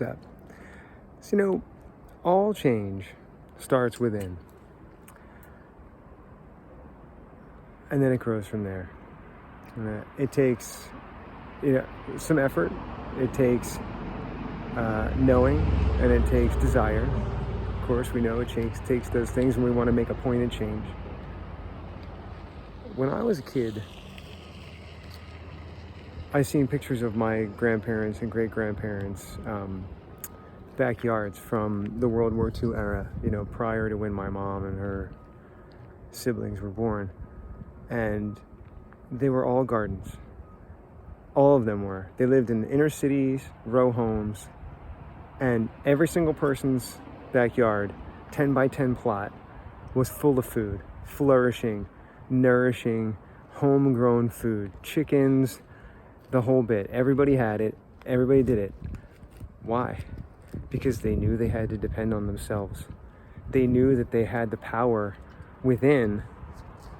What's up? So, all change starts within. And then it grows from there. It takes some effort. It takes knowing, and it takes desire. Of course, we know it takes those things when we want to make a pointed change. When I was a kid, I seen pictures of my grandparents and great-grandparents' backyards from the World War II era, prior to when my mom and her siblings were born. And they were all gardens. All of them were. They lived in inner cities, row homes, and every single person's backyard, 10 by 10 plot, was full of food, flourishing, nourishing, homegrown food, chickens, the whole bit. Everybody had it. Everybody did it. Why? Because they knew they had to depend on themselves. They knew that they had the power within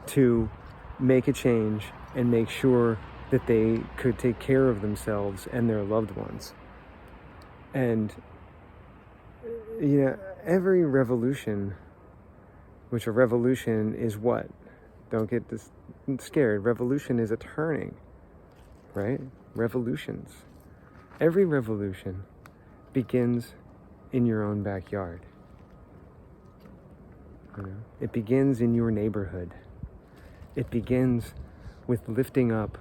to make a change and make sure that they could take care of themselves and their loved ones. And every revolution, which a revolution is what? Don't get this scared. Revolution is a turning, right? Revolutions. Every revolution begins in your own backyard. It begins in your neighborhood. It begins with lifting up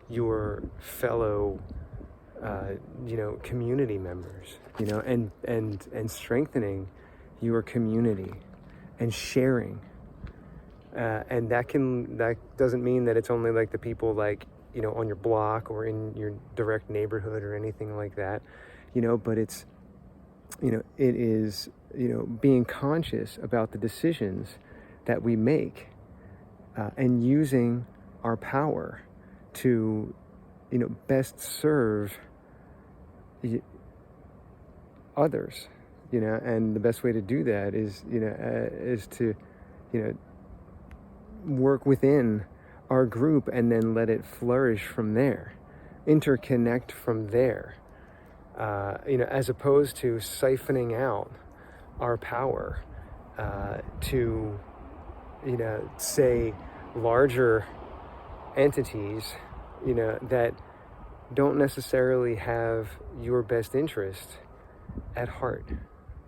your fellow, community members, and strengthening your community and sharing. And that doesn't mean that it's only like the people on your block or in your direct neighborhood or anything like that, but it's, it is, being conscious about the decisions that we make, and using our power to, best serve others, and the best way to do that is to, work within our group and then let it flourish from there, interconnect from there, as opposed to siphoning out our power to, say, larger entities, that don't necessarily have your best interest at heart,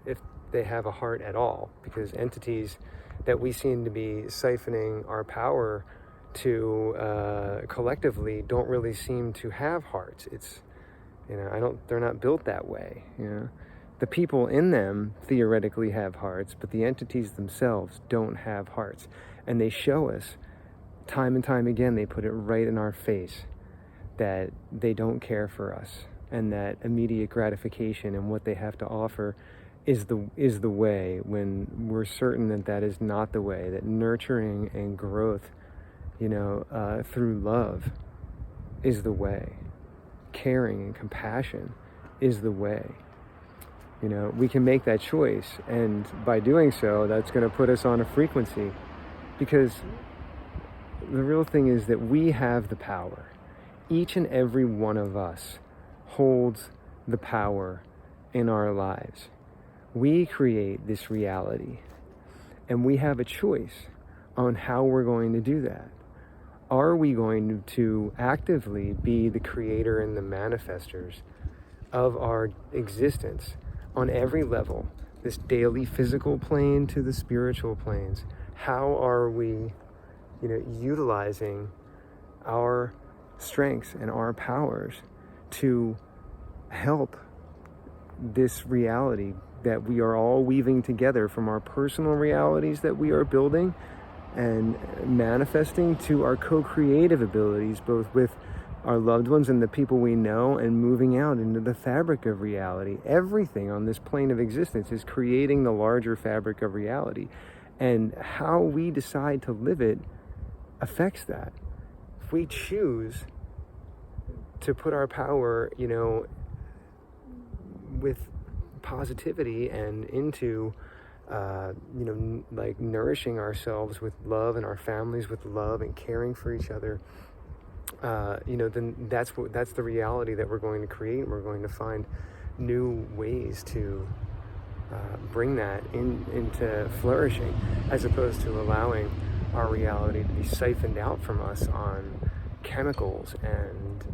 if they have a heart at all, because entities that we seem to be siphoning our power to collectively don't really seem to have hearts. It's, they're not built that way, The people in them theoretically have hearts, but the entities themselves don't have hearts. And they show us time and time again, they put it right in our face that they don't care for us, and that immediate gratification and what they have to offer is the way, when we're certain that is not the way, that nurturing and growth, through love is the way. Caring and compassion is the way. We can make that choice, and by doing so, that's going to put us on a frequency, because the real thing is that we have the power. Each and every one of us holds the power in our lives. We create this reality, and we have a choice on how we're going to do that. Are we going to actively be the creator and the manifestors of our existence on every level, this daily physical plane to the spiritual planes? How are we, utilizing our strengths and our powers to help this reality that we are all weaving together, from our personal realities that we are building and manifesting, to our co-creative abilities, both with our loved ones and the people we know, and moving out into the fabric of reality. Everything on this plane of existence is creating the larger fabric of reality, and how we decide to live it affects that. If we choose to put our power, with positivity and into nourishing ourselves with love, and our families with love, and caring for each other, then that's the reality that we're going to create. We're going to find new ways to bring that into flourishing, as opposed to allowing our reality to be siphoned out from us on chemicals and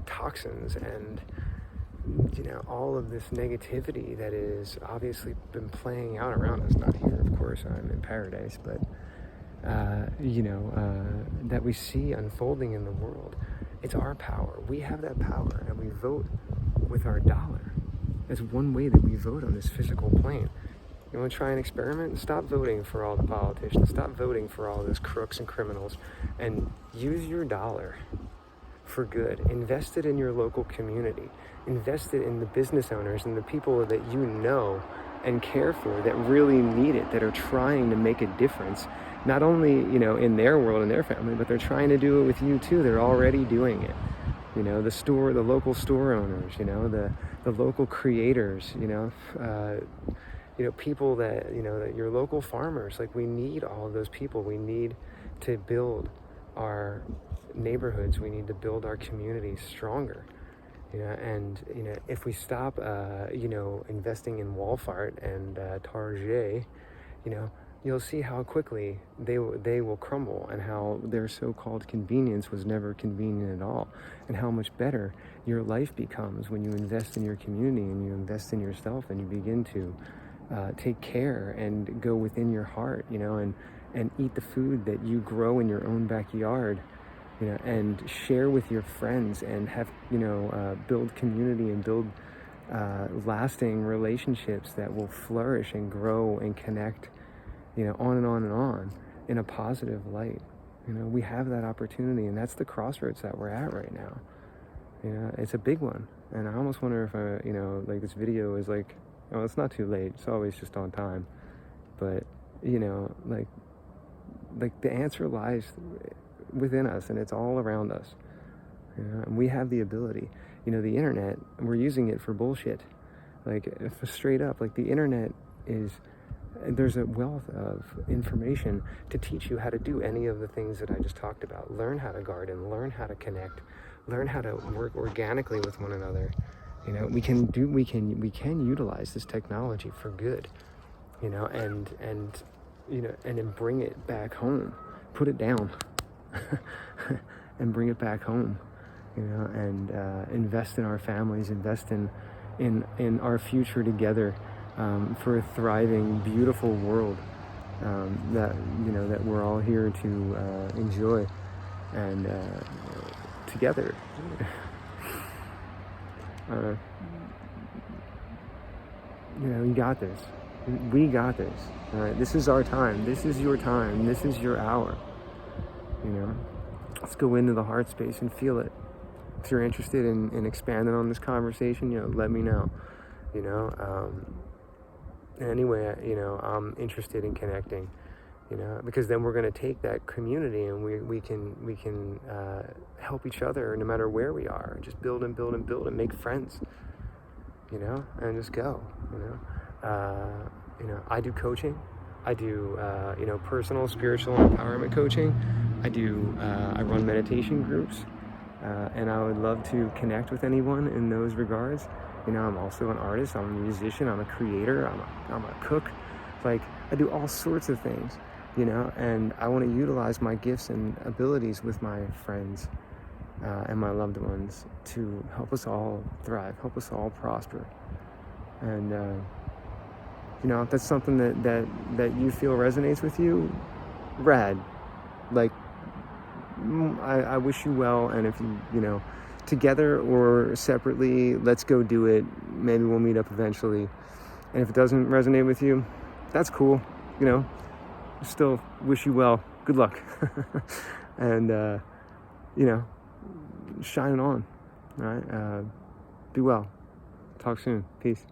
toxins and all of this negativity that is obviously been playing out around us. Not here, of course, I'm in paradise, but that we see unfolding in the world. It's our power. We have that power, and we vote with our dollar. That's one way that we vote on this physical plane. You want to try an experiment? Stop voting for all the politicians. Stop voting for all those crooks and criminals, and use your dollar for good. Invest it in your local community. Invest it in the business owners and the people that you know and care for that really need it, that are trying to make a difference, not only in their world and their family, but they're trying to do it with you too. They're already doing it. The local store owners, the local creators, people that your local farmers. Like, we need all of those people. We need to build our neighborhoods. We need to build our communities stronger. If we stop investing in Walmart and Target, you'll see how quickly they will crumble, and how their so-called convenience was never convenient at all, and how much better your life becomes when you invest in your community and you invest in yourself, and you begin to take care and go within your heart, and eat the food that you grow in your own backyard, and share with your friends, and have, build community and build lasting relationships that will flourish and grow and connect, on and on and on in a positive light. We have that opportunity, and that's the crossroads that we're at right now. It's a big one, and I almost wonder if this video is like, oh, it's not too late. It's always just on time, but the answer lies within us, and it's all around us. And we have the ability. The internet, we're using it for bullshit. Straight up, the internet there's a wealth of information to teach you how to do any of the things that I just talked about. Learn how to garden, learn how to connect, learn how to work organically with one another. We can utilize this technology for good, and bring it back home. Put it down and bring it back home, and invest in our families, invest in our future together, for a thriving, beautiful world, that we're all here to enjoy, and together. You got this. We got this. All right. This is our time. This is your time. This is your hour. Let's go into the heart space and feel it. If you're interested in expanding on this conversation, let me know. Anyway, I'm interested in connecting. Because then we're going to take that community, and we can help each other no matter where we are. Just build and build and build and make friends. And just go. I do coaching. I do personal, spiritual empowerment coaching. I run meditation groups, and I would love to connect with anyone in those regards. I'm also an artist. I'm a musician. I'm a creator. I'm a cook. I do all sorts of things. And I want to utilize my gifts and abilities with my friends and my loved ones to help us all thrive, help us all prosper. And, if that's something that you feel resonates with you, rad. I wish you well, and if you, together or separately, let's go do it. Maybe we'll meet up eventually. And if it doesn't resonate with you, that's cool. Still wish you well. Good luck. And, shining on. All right. Be well. Talk soon. Peace.